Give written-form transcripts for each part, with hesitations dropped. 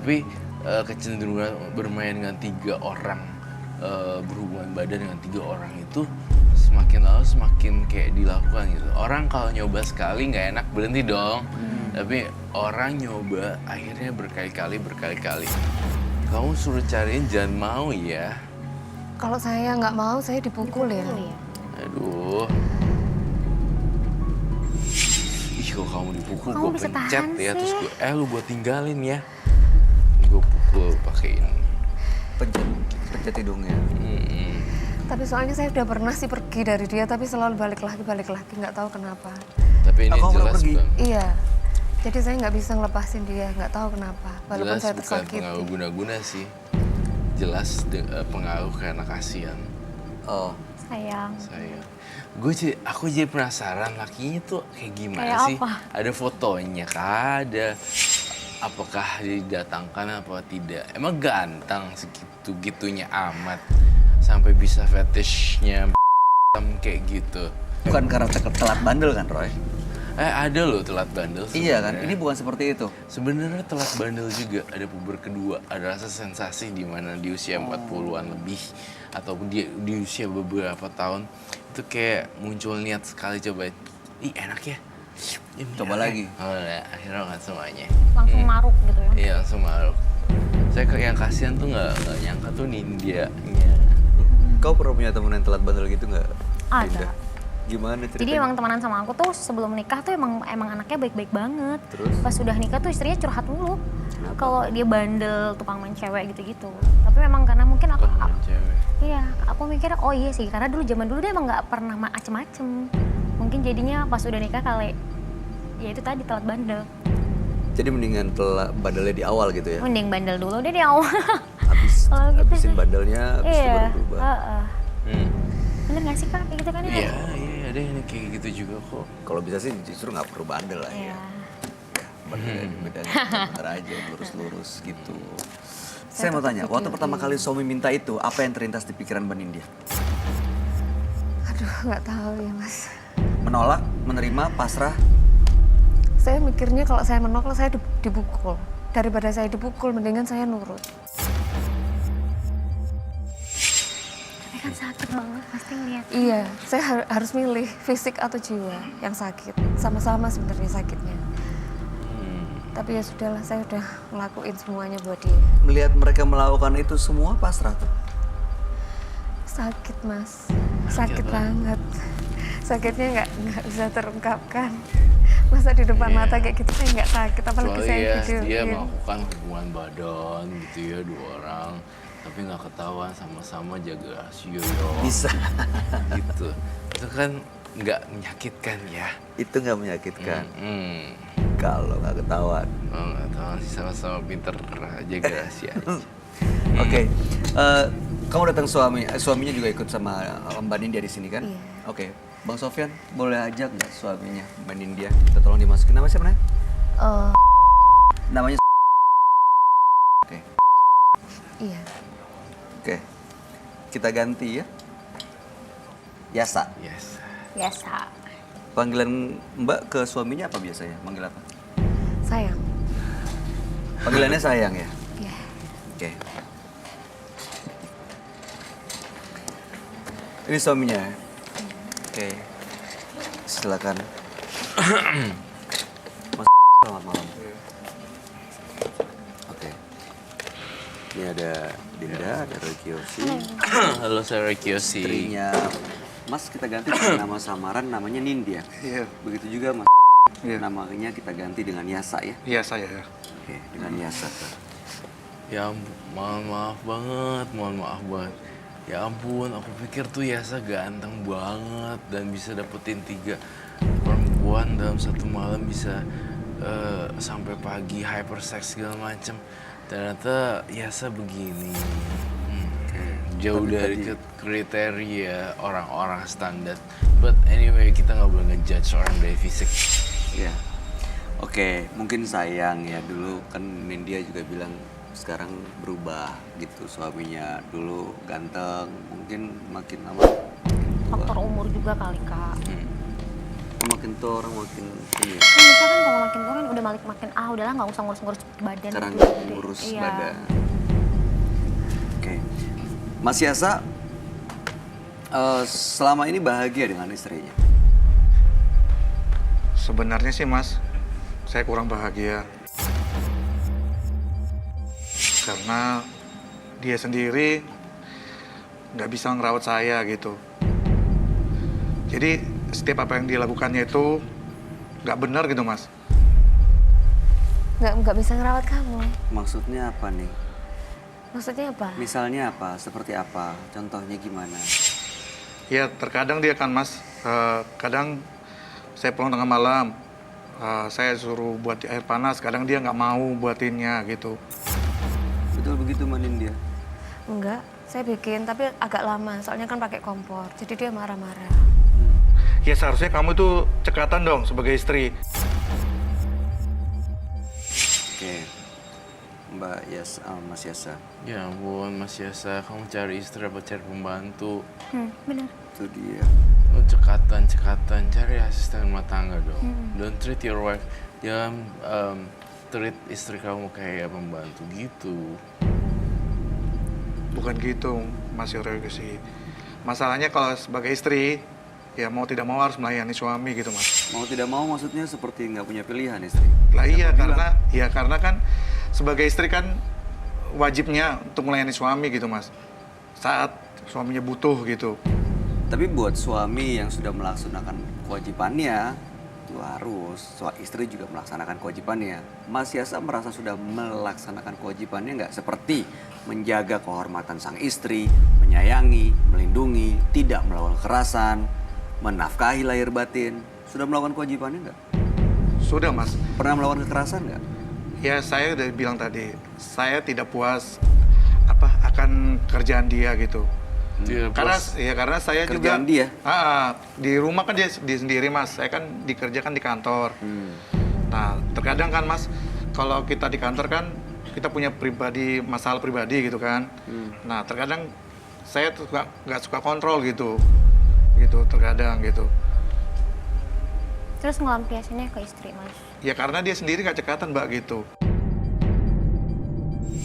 Tapi kecenderungan bermain dengan 3 orang, berhubungan badan dengan 3 orang itu semakin lama semakin kayak dilakukan gitu. Orang kalau nyoba sekali nggak enak berhenti dong. Tapi orang nyoba akhirnya berkali-kali. Kamu suruh cariin jangan mau ya. Kalau saya nggak mau, saya dipukul ya. Aduh. Ih, kalau kamu dipukul Kamu gue bisa pencet tahan ya, sih. terus lu gue tinggalin ya. Gue pukul pakein. Pencet hidungnya. Tapi soalnya saya udah pernah sih pergi dari dia, tapi selalu balik lagi, nggak tahu kenapa. Tapi ini Kamu pernah jelas pergi? Bang. Iya, jadi saya nggak bisa ngelepasin dia, nggak tahu kenapa. Walaupun Jelas saya bukan tersakiti. pengaruh guna-guna sih. Jelas pengaruh karena kasihan. Oh, Sayang. Aku jadi penasaran lakinya tuh kayak gimana Kayak sih? apa? Ada fotonya kah? Apakah didatangkan apa tidak? Emang ganteng segitu-gitunya amat sampai bisa fetishnya kayak gitu. bukan karena telat bandel kan, Roy? Ada loh telat bandel. Iya kan, sebenarnya. ini bukan seperti itu. Sebenarnya telat bandel juga ada puber kedua, ada rasa sensasi di mana di usia 40-an lebih ataupun di usia beberapa tahun itu kayak muncul niat sekali coba, ih enak ya. Coba lagi. Oh, nah, akhirnya nggak semuanya. Langsung maruk gitu ya. Iya langsung maruk. Saya yang kasihan tuh nggak nyangka tuh Nindianya. Kau pernah punya temen yang telat bandel gitu nggak? Ada. Dinda? Gimana ceritanya? Jadi emang temenan sama aku tuh sebelum nikah tuh emang anaknya baik-baik banget. Terus? Pas sudah nikah tuh istrinya curhat mulu. Kenapa? Kalau dia bandel, tukang main cewek gitu-gitu. Tapi memang karena mungkin aku, Temen cewek. iya, aku mikirnya oh iya sih karena zaman dulu dia emang nggak pernah macem-macem. Mungkin jadinya pas udah nikah kali ya itu tadi telat bandel. Jadi mendingan telat bandelnya di awal gitu ya? Mending bandel dulu deh di awal. Kalau gitu Habisin sih. bandelnya, habis itu Iya. baru berubah. Hmm. Bener gak sih kak kayak gitu kan ya? Iya ada yang kayak gitu juga kok. Kalau bisa sih justru nggak perlu bandel lah Iya. ya. Bandelnya bedanya bentar aja, lurus-lurus gitu. Saya mau tanya, waktu pertama kali suami minta itu, apa yang terlintas di pikiran Mbak Nindya? Aduh, nggak tahu ya mas. Menolak, menerima, pasrah? Saya mikirnya kalau saya menolak, saya dipukul. Daripada saya dipukul, mendingan saya nurut. Tapi kan sakit banget pasti ngeliat. Iya, saya harus milih fisik atau jiwa yang sakit. Sama-sama sebenarnya sakitnya. Tapi ya sudahlah, saya udah ngelakuin semuanya buat dia. Melihat mereka melakukan itu semua pasrah tuh? Sakit mas, sakit banget. Sakitnya nggak bisa terungkapkan. Masa di depan mata kayak gitu saya nggak sakit, apalagi Kecuali saya ya videoin. dia melakukan hubungan badan gitu ya 2 orang. Tapi nggak ketahuan sama-sama jaga rasio yo. Bisa. Gitu. Itu kan nggak menyakitkan ya. Itu nggak menyakitkan. Kalau Kalau nggak ketahuan. nggak tahu sih sama-sama pinter jaga rahasia aja. Oke, kamu datang suaminya juga ikut sama Mbak Nindya di sini kan? Iya. Oke, Bang Sofyan boleh ajak nggak suaminya Mbak Nindya? Kita tolong dimasukin. Nama siapa namanya? Namanya. Oke, Iya, oke. Kita ganti ya. Yasa. Yes. Biasa. Panggilan Mbak ke suaminya apa biasanya? Manggil apa? sayang. Panggilannya sayang ya? Iya. Oke. Ini suaminya. Oke. Silakan. Mas, selamat malam. Oke. Ini ada Dinda, ada Roy Kiyoshi. Halo saya Kiyoshi. Istrinya Mas kita ganti dengan nama samaran namanya Nindya. Iya, Begitu juga Mas. Iya. Namanya kita ganti dengan Yasa ya. iya saya ya. Oke, dengan Yasa. Ya ampun, mohon maaf banget. Ya ampun, aku pikir tuh Yasa ganteng banget dan bisa dapetin 3 perempuan dalam satu malam bisa sampai pagi hypersex segala macem. Ternyata Yasa begini. Jauh Tapi dari tadi- kriteria orang-orang standar. But anyway, kita nggak boleh ngejudge orang dari fisik. Iya. Oke, mungkin sayang ya dulu kan Nindya juga bilang sekarang berubah gitu suaminya. Dulu ganteng, mungkin makin lama makin tua. Faktor umur juga kali kak. makin tua orang makin ini ya. Kan bisa kan kalau makin tua kan udah makin udahlah nggak usah ngurus-ngurus badan Sekarang itu. ngurus Iya. badan. Oke. Mas Yasa selama ini bahagia dengan istrinya? Sebenarnya sih Mas, saya kurang bahagia. Karena dia sendiri nggak bisa ngerawat saya gitu. Jadi setiap apa yang dilakukannya itu nggak benar gitu Mas. Nggak bisa ngerawat kamu. Maksudnya apa nih? Maksudnya apa? Misalnya apa? Seperti apa? Contohnya gimana? Ya terkadang dia kan Mas, kadang saya pulang tengah malam, saya suruh buat air panas, kadang dia nggak mau buatinnya gitu. Betul begitu manin dia? Enggak, saya bikin tapi agak lama. Soalnya kan pakai kompor. Jadi dia marah-marah. Ya seharusnya kamu tuh cekatan dong sebagai istri. Oke. Mbak Mas Yasa. Ya ampun, Mas Yasa, kamu cari istri apa cari pembantu? Benar. Itu dia. Lo cekatan, cari asisten rumah tangga dong. Don't treat your wife, jangan treat istri kamu kayak pembantu gitu. Bukan gitu, Mas Yogi. Masalahnya kalau sebagai istri, ya mau tidak mau harus melayani suami gitu, Mas. Mau tidak mau maksudnya seperti nggak punya pilihan istri? Lah iya, Siapa bilang? karena kan sebagai istri kan wajibnya untuk melayani suami gitu, Mas. Saat suaminya butuh gitu. Tapi buat suami yang sudah melaksanakan kewajibannya, itu harus istri juga melaksanakan kewajibannya. Mas Yasa merasa sudah melaksanakan kewajibannya nggak? Seperti menjaga kehormatan sang istri, menyayangi, melindungi, tidak melakukan kekerasan, menafkahi lahir batin. Sudah melakukan kewajibannya nggak? Sudah, Mas. Pernah melakukan kekerasan nggak? Ya saya udah bilang tadi, saya tidak puas akan kerjaan dia gitu. Tidak Karena puas. karena saya Kerjaan juga dia? di rumah kan dia sendiri Mas. Saya kan dikerjakan di kantor. Nah, terkadang kan Mas, kalau kita di kantor kan kita punya masalah pribadi gitu kan. Nah, terkadang saya tuh nggak suka kontrol gitu. Gitu terkadang gitu. Terus ngelampiasinnya ke istri, Mas. Ya karena dia sendiri nggak cekatan Mbak gitu.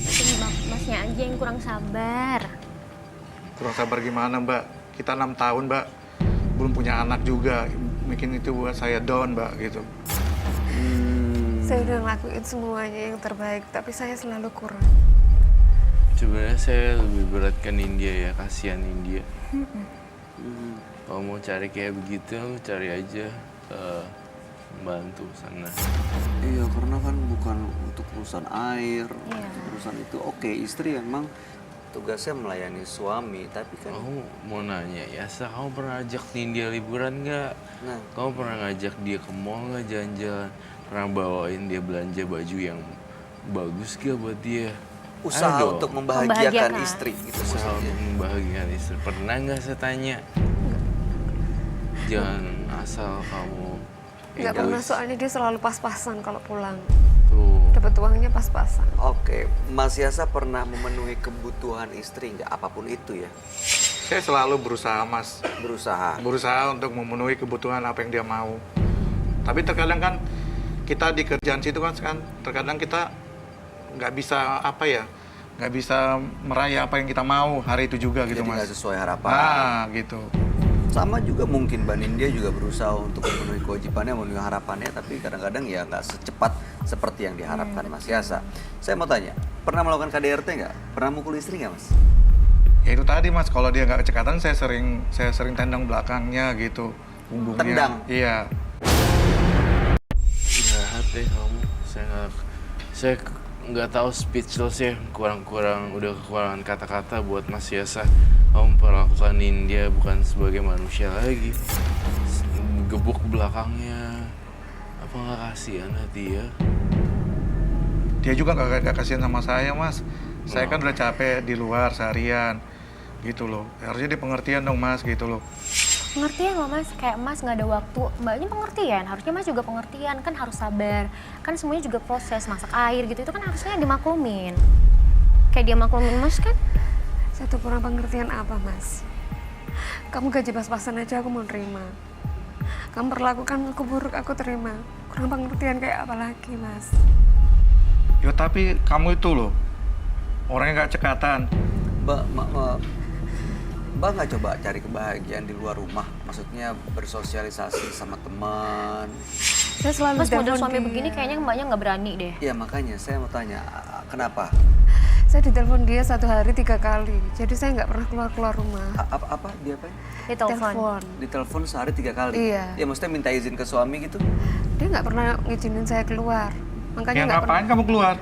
Tapi Masnya aja yang kurang sabar. Kurang sabar gimana Mbak? Kita 6 tahun Mbak, belum punya anak juga. Mungkin itu buat saya down Mbak gitu. Saya udah ngelakuin semuanya yang terbaik, tapi saya selalu kurang. Sebenarnya saya lebih beratkan India ya, kasihan India. Kalau mau cari kayak begitu, cari aja bantu sana. Iya, karena kan bukan untuk urusan air, Iya. urusan itu. Oke, istri emang tugasnya melayani suami, tapi kan Aku mau nanya, Yasa, kamu pernah ajak India liburan nggak? Nah. Kamu pernah ngajak dia ke mall nggak jalan-jalan? Pernah bawain dia belanja baju yang bagus gak buat dia? usaha Ayo dong. untuk membahagiakan Membahagiakan. istri gitu Usaha maksudnya. untuk membahagiakan istri. Pernah nggak saya tanya? Jangan asal kamu Nggak egois. pernah, soalnya dia selalu pas-pasan kalau pulang. Tuh. Dapat uangnya pas-pasan. Oke, Mas Yasa pernah memenuhi kebutuhan istri nggak? Apapun itu ya, Saya selalu berusaha Mas. berusaha. Untuk memenuhi kebutuhan apa yang dia mau. Tapi terkadang kan kita di kerjaan situ kan terkadang kita nggak bisa nggak bisa meraih apa yang kita mau hari itu juga gitu Jadi nggak Mas. sesuai harapan. Nah gitu. Sama juga mungkin Mbak Nindya juga berusaha untuk memenuhi kewajibannya, memenuhi harapannya, tapi kadang-kadang ya nggak secepat seperti yang diharapkan Mas Yasa. Saya mau tanya, pernah melakukan KDRT nggak? Pernah mukul istri nggak Mas? Ya itu tadi Mas, kalau dia nggak kecekatan saya sering tendang belakangnya gitu, punggungnya. Tendang? Iya. Jahat deh kamu. Saya nggak tahu speechless ya. Udah kekurangan kata-kata buat Mas Yasa. Kamu perlakukan India bukan sebagai manusia lagi. Gebuk belakangnya. Apa nggak kasihan hati ya? Dia juga nggak kasihan sama saya Mas. Saya kan udah capek di luar seharian gitu loh. Harusnya dia pengertian dong Mas gitu loh. Pengertian loh Mas, kayak Mas nggak ada waktu, Mbaknya pengertian, harusnya Mas juga pengertian, kan harus sabar. Kan semuanya juga proses, masak air gitu, itu kan harusnya dimaklumin. Kayak dia maklumin Mas kan? Satu kurang pengertian apa, Mas? Kamu gaji pas-pasan aja aku mau nerima. Kamu perlakukan aku buruk, aku terima. Kurang pengertian kayak apa lagi, Mas? Ya tapi kamu itu loh, orangnya nggak cekatan. Mbak nggak coba cari kebahagiaan di luar rumah? Maksudnya bersosialisasi sama teman. Saya selalu Mas model telepon suami dia. begini kayaknya mbaknya nggak berani deh. Ya makanya saya mau tanya, kenapa? Saya ditelepon dia 1 hari 3 kali. Jadi saya nggak pernah keluar rumah. Apa dia apa? Di telepon. Telepon. Ditelepon sehari 3 kali? Iya. Ya maksudnya minta izin ke suami gitu? Dia nggak pernah ngizinin saya keluar. Makanya Ya nggak pernah. ngapain kamu keluar?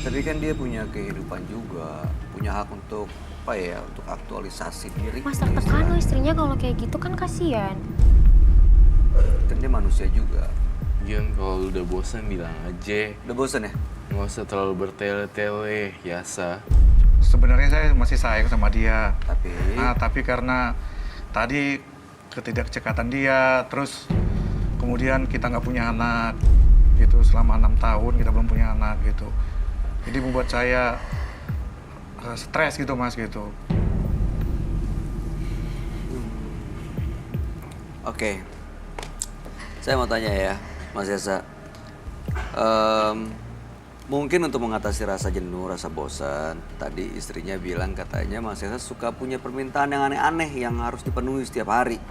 Tapi kan dia punya kehidupan juga, punya hak untuk apa ya, untuk aktualisasi diri. Mas tertekan loh istrinya kalau kayak gitu kan kasihan. Dan dia manusia juga. Gian, kalau lu udah bosan bilang aja. Udah bosan ya? Nggak usah terlalu bertele-tele, biasa. Sebenarnya saya masih sayang sama dia. Tapi Nah, tapi karena tadi ketidakcekatan dia, terus kemudian kita nggak punya anak, gitu. Selama 6 tahun kita belum punya anak, gitu. Jadi membuat saya stres gitu, Mas, gitu. Oke. Saya mau tanya ya, Mas Yasa. Mungkin untuk mengatasi rasa jenuh, rasa bosan, tadi istrinya bilang katanya Mas Yasa suka punya permintaan yang aneh-aneh yang harus dipenuhi setiap hari.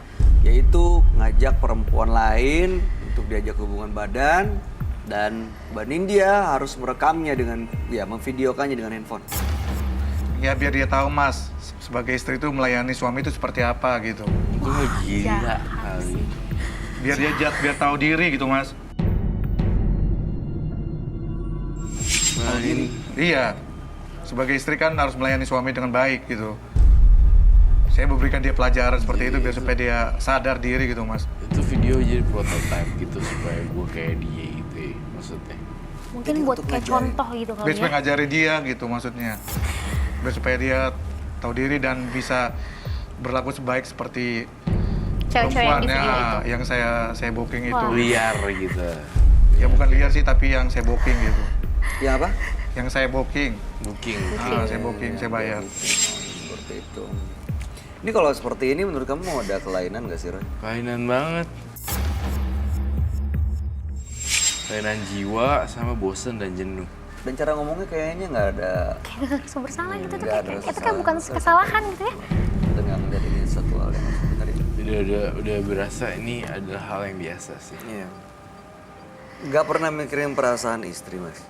Yaitu ngajak perempuan lain untuk diajak hubungan badan, dan Mbak Nindya harus merekamnya dengan, ya memvideokannya dengan handphone. Ya biar dia tahu, Mas, sebagai istri itu melayani suami itu seperti apa, gitu. Itu mah gila kali. Biar dia biar tahu diri gitu, Mas. Nah, ini Iya, sebagai istri kan harus melayani suami dengan baik gitu. Saya memberikan dia pelajaran seperti itu biar supaya dia sadar diri gitu, Mas. itu video jadi prototype gitu supaya gue kayak dia gitu ya, maksudnya. Mungkin Jadi buat untuk kayak ngajarin. contoh gitu Biar kali supaya ya. ngajarin dia gitu maksudnya. Biar supaya dia tahu diri dan bisa berlaku sebaik seperti Cewek-cewek yang perempuan di video itu. yang saya booking itu. Wah. Liar gitu. Ya bukan liar sih, tapi yang saya booking gitu. Ya apa? Yang saya booking. Booking. Saya booking, saya bayar. Seperti itu. Ini kalau seperti ini menurut kamu ada kelainan nggak sih, Roy? Kelainan banget. Kelainan jiwa sama bosen dan jenuh. Dan cara ngomongnya kayaknya nggak ada, Sumber salah gitu tuh Nggak ada kayak rasa itu kan bukan salah. kesalahan gitu ya. dan nggak melihat ini satu hal yang sebenarnya. Udah berasa ini adalah hal yang biasa sih. Iya. Nggak pernah mikirin perasaan istri, Mas.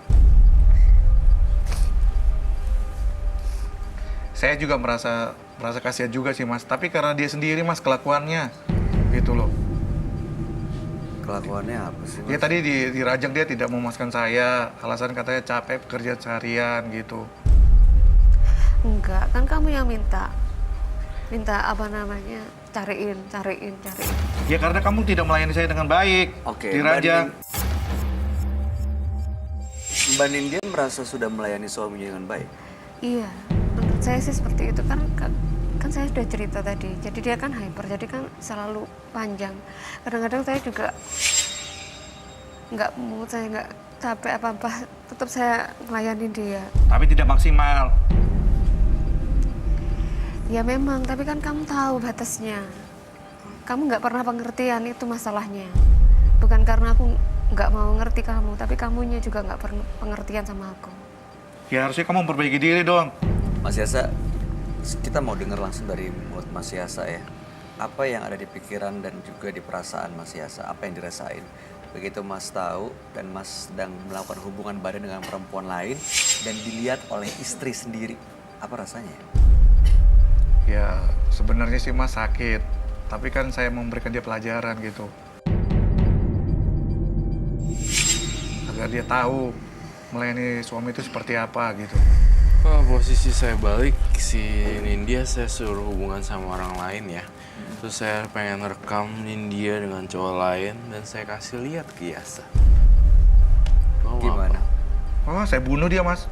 Saya juga merasa kasihan juga sih, Mas. Tapi karena dia sendiri, Mas, kelakuannya gitu loh. Kelakuannya apa sih, Mas? Ya tadi di Rajang dia tidak memuaskan saya, alasan katanya capek bekerja seharian gitu. Enggak, kan kamu yang minta apa namanya, cariin. Ya karena kamu tidak melayani saya dengan baik Oke, di Rajang. Mbak Nindya merasa sudah melayani suaminya dengan baik. Iya, menurut saya sih seperti itu kan saya sudah cerita tadi. Jadi dia kan hyper, jadi kan selalu panjang. Kadang-kadang saya juga saya nggak capek apa-apa, tetap saya melayani dia. Tapi tidak maksimal. Ya memang, tapi kan kamu tahu batasnya. Kamu nggak pernah pengertian, itu masalahnya. Bukan karena aku nggak mau ngerti kamu, tapi kamunya juga nggak pernah pengertian sama aku. Ya harusnya kamu memperbaiki diri dong. Mas Yasa, kita mau dengar langsung dari mulut Mas Yasa ya. Apa yang ada di pikiran dan juga di perasaan Mas Yasa, apa yang dirasain. Begitu Mas tahu dan Mas sedang melakukan hubungan badan dengan perempuan lain dan dilihat oleh istri sendiri, apa rasanya? Ya sebenarnya sih, Mas, sakit. Tapi kan saya memberikan dia pelajaran gitu. Agar dia tahu melayani suami itu seperti apa gitu. Kalau posisi saya balik, si Nindya saya suruh hubungan sama orang lain ya. Terus saya pengen rekam Nindya dengan cowok lain dan saya kasih lihat ke Yasa. Mau Gimana? apa? Oh, saya bunuh dia, Mas.